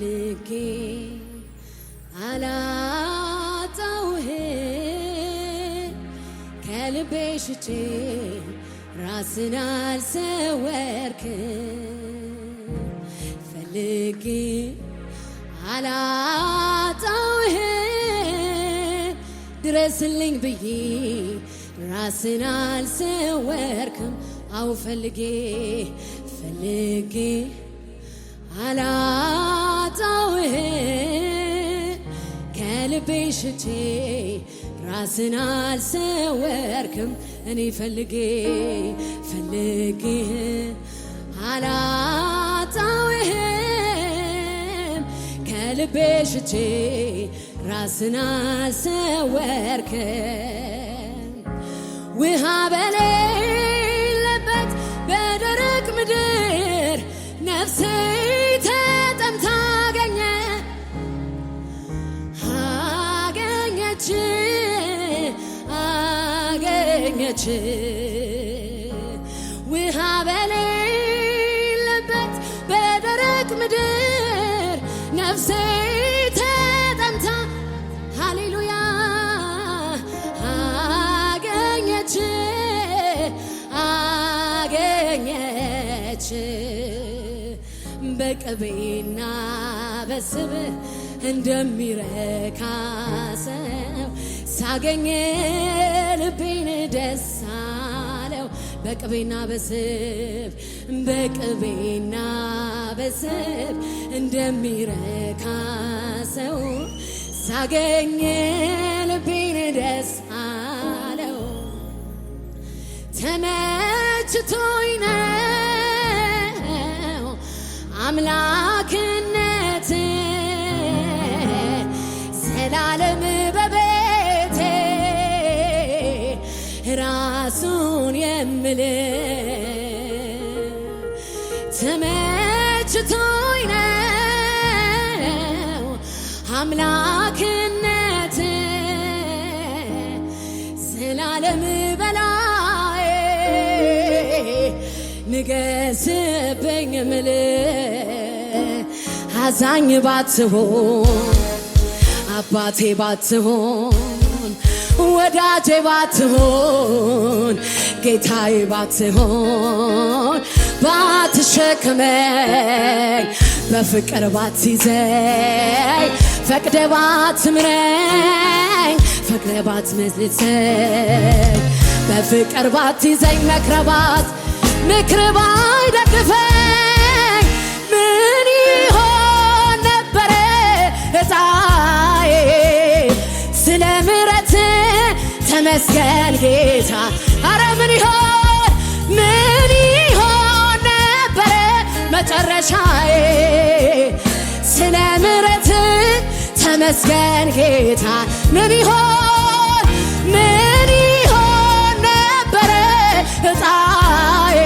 ፈልጌ አላጣውህ ከልቤ ሽጬ ራስን አልሰወርክ ፈልጌ አላጣውህ ድረስልኝ ብዬ ራስን አልሰወርክም አው ፈልጌ አላጣውህ ከልቤ ሽጬ ራስን አልሰወርክም እኔ ፈልጌ አላጣውህም ከልቤ ሽጬ ራስን አልሰወርክም ውሃ በሌለበት በደረቅ ምድር ነፍሴ ተጠምታ አገኘች ውሃ በሌለበት በደረቅ ምድር ነፍሴ ተጠምታ ሃሌሉያ አገኘች በቅቤና በስብ እንደሚረካ ሰው ሳገኘ ልቤን ደስ አለው በቅቤና በስብ እንደሚረካ ሰው ሳገኘ ልቤን ደስ አለው ተመችቶኝ ነው አምላክነት ዘላለም በቤቴ ራሱን የምል ተመችቶኝ ነው አምላክነት ዘላለም በላይ ንገስብኝ ምል አዛኝ ባትሆን አባቴ ባትሆን ወዳጄ ባትሆን ጌታዬ ባትሆን ባትሸክመኝ በፍቅር ባትይዘኝ ፈቅደ ባትምረኝ ፈቅደ ባትመልሰኝ በፍቅር ባትይዘኝ ምክር ባይደግፈኝ ምን ይሆን ነበረ እጣዬ ስለ ምሕረት ተመስገን ጌታ አረ ምን ይሆን ነበረ መጨረሻዬ ስለ ምሕረት ተመስገን ጌታ ምን ይሆን ነበረ እጣዬ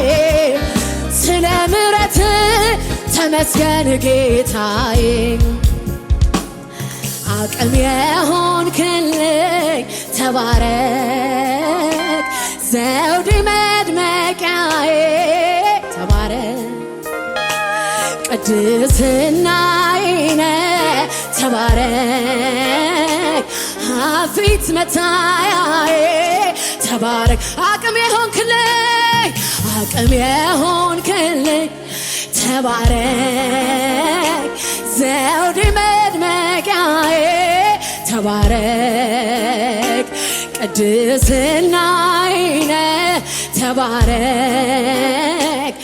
ስለ ምሕረት ተመስገን ጌታዬ አቅም የሆንክልኝ ተባረክ ዘውዴ መድመቂያዬ ተባረክ ቅድስናዬ ተባረክ ፊት መታያዬ ተባረክ አቅም የሆንክልኝ ተባረክ ዘውዴ መድመቂያዬ ተባረክ ቅድስናዬ ተባረክ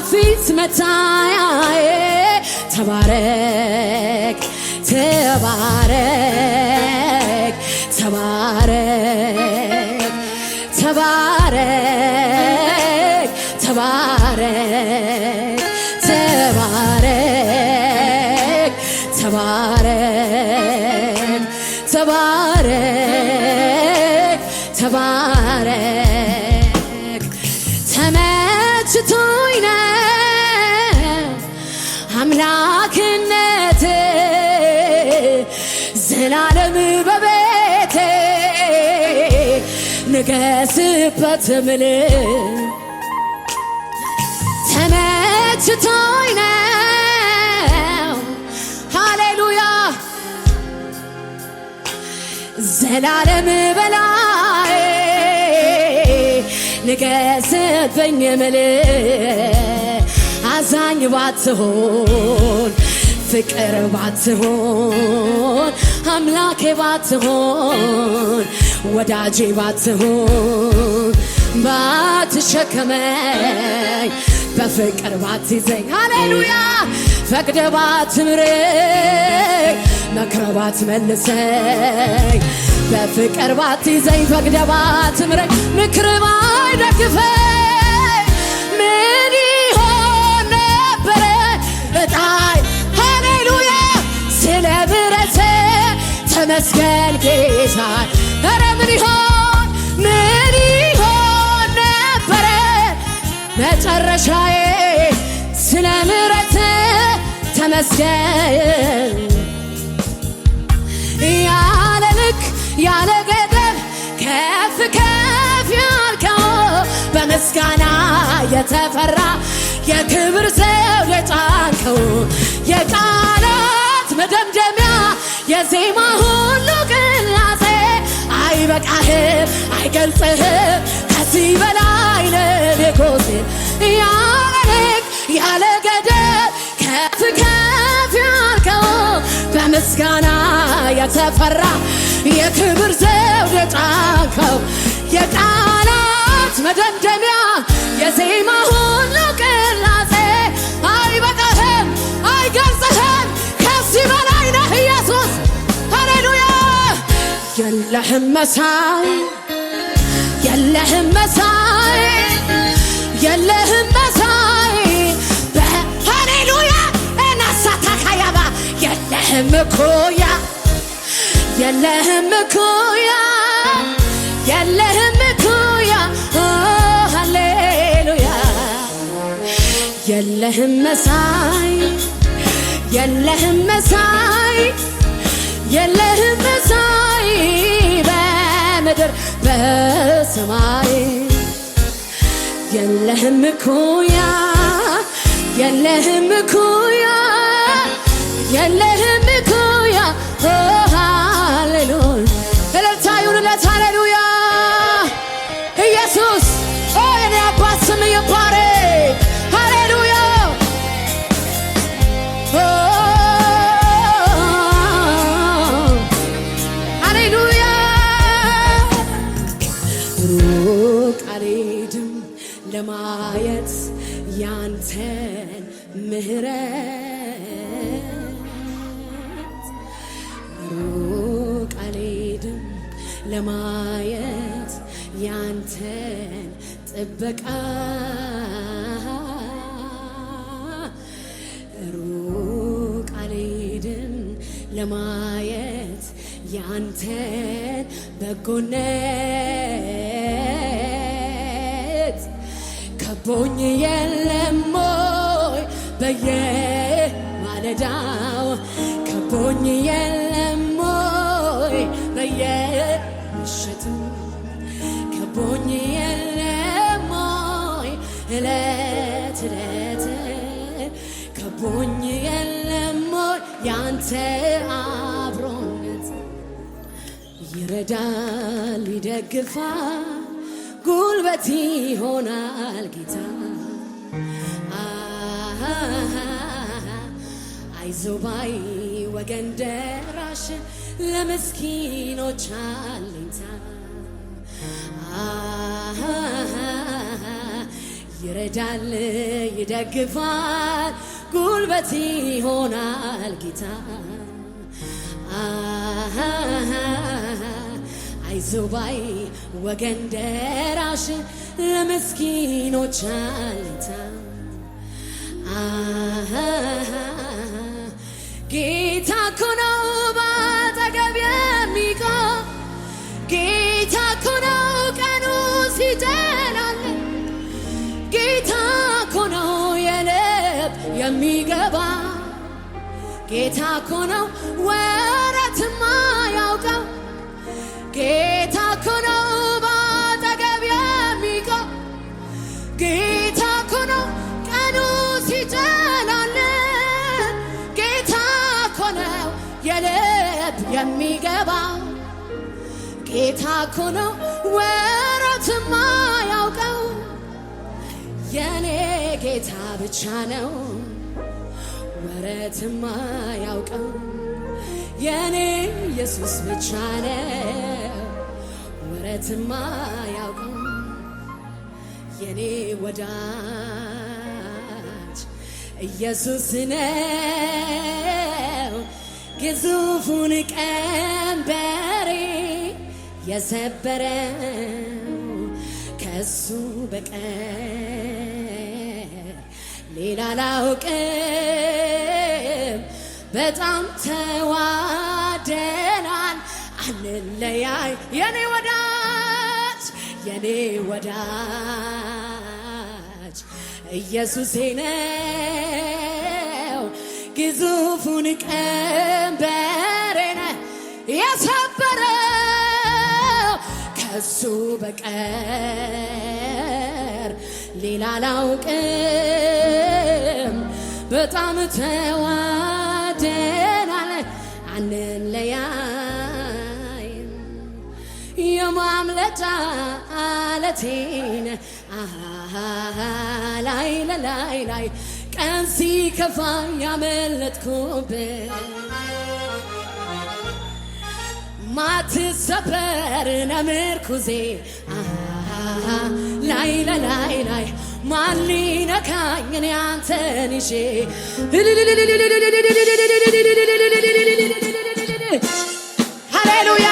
ፊት መታያዬ ተባረክ ተባረክ ተመችቶኝ ነው አምላክነት ዘላለም በቤቴ ንገስበት ምል ተመችቶኝ ነው ዘላለም በላይ ንገስብኝ ምልህ አዛኝ ባትሆን ፍቅር ባትሆን አምላኬ ባትሆን ወዳጄ ባትሆን ባትሸከመኝ በፍቅር ባትይዘኝ ሃሌሉያ ፈቅደ ባትምረኝ መክረህ ባትመልሰኝ በፍቅር ባትይዘኝ ፈቅደ ባትምረኝ ምክርህ ባይደግፈኝ ምን ይሆን ነበረ ዕጣዬ ሃሌሉያ ስለ ምሕረትህ ተመስገን ጌታዬ ኧረ ምን ይሆን ነበረ መጨረሻዬ ስለ ምሕረትህ ተመስገን ያለ ልክ ያለ ገደብ ከፍ ከፍ ያልከው በምስጋና የተፈራ የክብር ዘውድ የጫንከው የቃላት መደምደሚያ የዜማ ሁሉ ቅላሴ አይበቃህም አይገልጽህም ከዚህ በላይ ንጉሴ ያለ ልክ ያለ ገደብ ከፍ ከፍ ያልከው በምስጋና የተፈራ የክብር ዘውድ የጫንከው የቃላት መደምደሚያ የዜማ ሁሉ ቅላሴ አይበቃህም አይገልጽህም ከዚህ በላይ ነህ ኢየሱስ ሃሌሉያ የለህም መሳይ የለህም መሳይ የለህም መሳይ ሃሌሉያ እናሳታካያባ የለህም እኩያ የለህም እኩያ የለህም እኩያ ሃሌሉያ የለህም መሳይ የለህም መሳይ የለህም መሳይ በምድር በሰማይ የለህም እኩያ የለህም እኩያ የለህም እኩያ ሃሌሉያ እልልታ ይሁንለት ሃሌሉያ ኢየሱስ የኔ አባት ስም ይባረክ ሃሌሉያ ሃሌሉያ ሩቅ አልሄድም ለማየት ያንተን ምሕረት ሩቅ አልሄድም ለማየት ያንተን ጥበቃ ሩቅ አልሄድም ለማየት ያንተን በጎነት ከቦኝ የለም ሞይ በየማለዳው ከቦኝ የለም ሞይ በየምሽቱ ከቦኝ የለም ሞይ እለት እለት ከቦኝ የለም ሞይ ያንተ አብሮነት ይረዳል ይደግፋል ጉልበት ይሆናል ጌታ አይዞህ ባይ ወገን ደራሽ ለምስኪኖች አለኝታ ይረዳል ይደግፋል ጉልበት ይሆናል ጌታ አይዞህ ባይ ወገን ደራሽ ለምስኪኖች አለኝታ ጌታ እኮ ነው ባጠገብ የሚቆም ጌታ እኮ ነው ቀኑ ሲጨልም ጌታ እኮ ነው የልብ የሚገባ ጌታ እኮ ነው ወረት የማያውቀው ጌታ እኮ ነው ባጠገብ የሚቆም ጌታ እኮ ነው ቀኑ ሲጨልም ጌታ እኮ ነው የልብ የሚገባ ጌታ እኮ ነው ወረትማ ያውቀው የኔ ጌታ ብቻ ነው ወረትማ ያውቀው የኔ ኢየሱስ ብቻ ነው ወረትማ ያውቀው የኔ ወዳጅ ኢየሱስ ነው ግዙፉን ቀንበሬ የሰበረው ከሱ በቀር ሌላ አላውቅም በጣም ተዋደናል አንለያይ የኔ ወዳጅ ኢየሱሴ ነው ግዙፉን ቀንበሬን የሰበረው ከሱ በቀር ሌላ አላውቅም በጣም ተዋደናል አንለያይም የማምለጫ አለቴን ላይ ቀን ሲከፋ ያመለጥኩበት ማትሰበር ነምርኩዜ ላይ ማን ሊነካኝ እኔ አንተን ይዤ ሃሌሉያ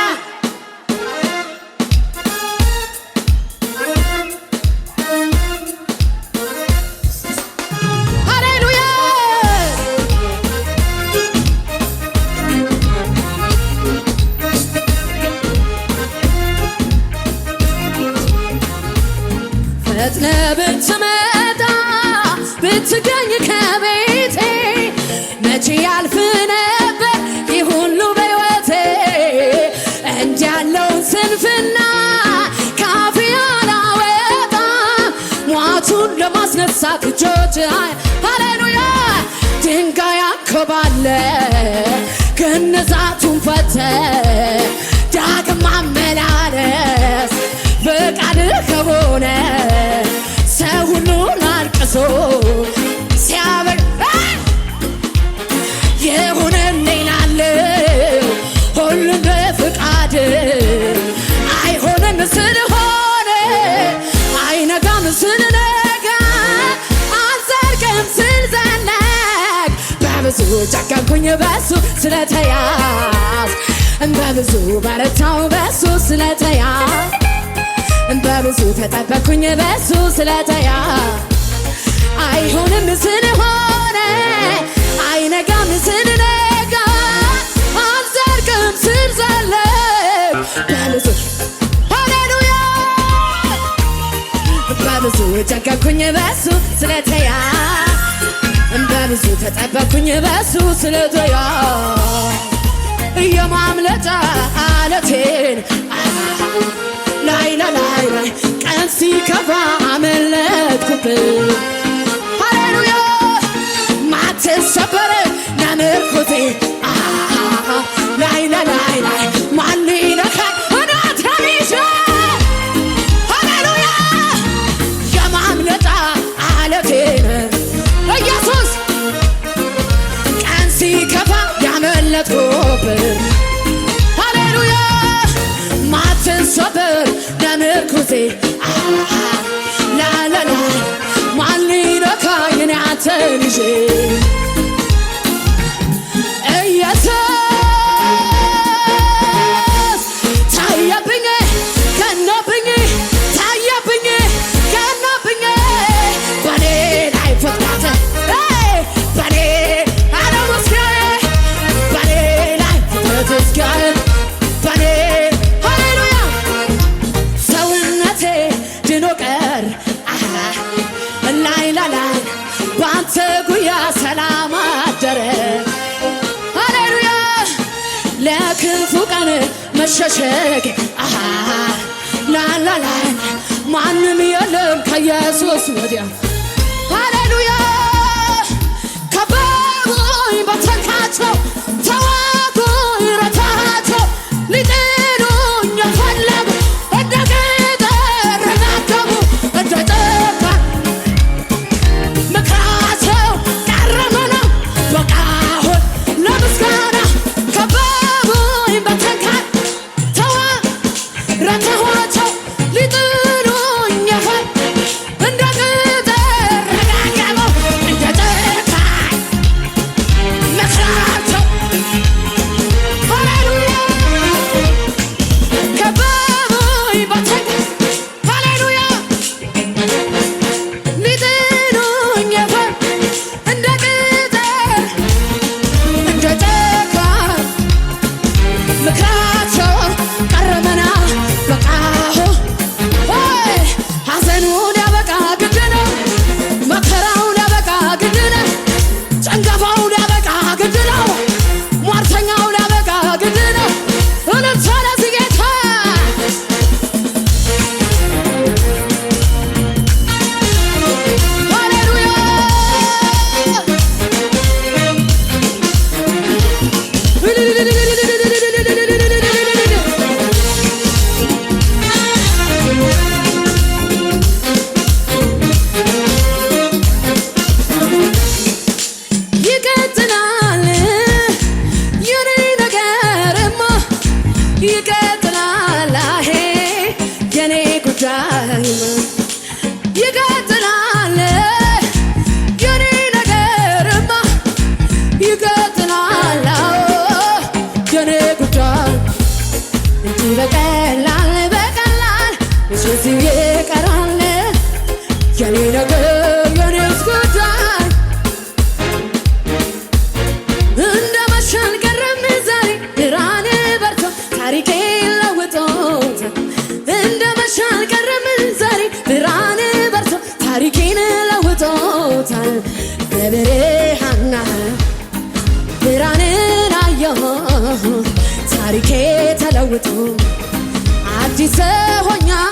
ፈጥነ ብትመጣ ብትገኝ ከቤቴ መቼ ያልፍ ነበር ይህ ሁሉ በሕይወቴ እንዲያለውን ስንፍና ካፌ አላወጣም ሟቹን ለማስነሳት እጆች ሃሌሉያ ድንጋይ አኮባለ ግንዛቱን ፈተ ዳግም ማመላለስ ፈቃድህ ከሆነ ሰው ሁሉ አልቅሶ ሲያበቅ የሆነልኝ እላለሁ ሁሉም በፈቃድ አይሆንም ስለሆነ አይነጋም ስለነጋ አልዘልቅም ስልዘለቅ በብዙ ጨከንኩኝ በሱ ስለተያዝ በብዙ በረታው በሱ ስለተያዝ በብዙ ተጠበቅኩኝ በሱ ስለተያዝ አይሆንም ስለሆነ አይነጋም ስለነጋ አልዘልቅም ስልዘለቅ በብዙ ሃሌሉያ በብዙ ጨከንኩኝ በሱ ስለተያዝ በብዙ ተጠበቅኩኝ በሱ ስለተያዝ የማምለጫ አለቴን ላይ ቀን ሲከፋ አመለጥኩበት ሃሌሉያ ማትሰበር ነምርኩዜ ላይ ማን ሊነካኝ እናንተን ይዤ ሃሌሉያ የማምለጫ አለቴን ኢየሱስ ቀን ሲከፋ ያመለጥኩበት ሃሌሉያ ማትሰበር ነምርኩዜ ላይ ማን ሊነካኝ እኔ አንተን ይዤ ኢየሱስ ታየብኝ ገኖብኝ ታየብኝ ገኖብኝ በኔ ላይ ፍጥረት በኔ አለመስጋዬ በኔ ላይ ፍጥረት እስጋዬ በኔ ሃሌሉያ ሰውነቴ ድኖ ቀር ላይ በአንተ ጉያ ሰላም አደረ ሃሌሉያ ለክፉ ቀን መሸሸግ ላይ ማንም የለም ከኢየሱስ ወዲያ ሃሌሉያ ከበቡኝ በተንካቸው ተዋጉኝ ረታቸው ሊጥሉኝ የፈለጉ ለውጦታል በብርሃን ብርሃንን አየሁ ታሪኬ ተለውጦ አዲስ ሆኛለሁ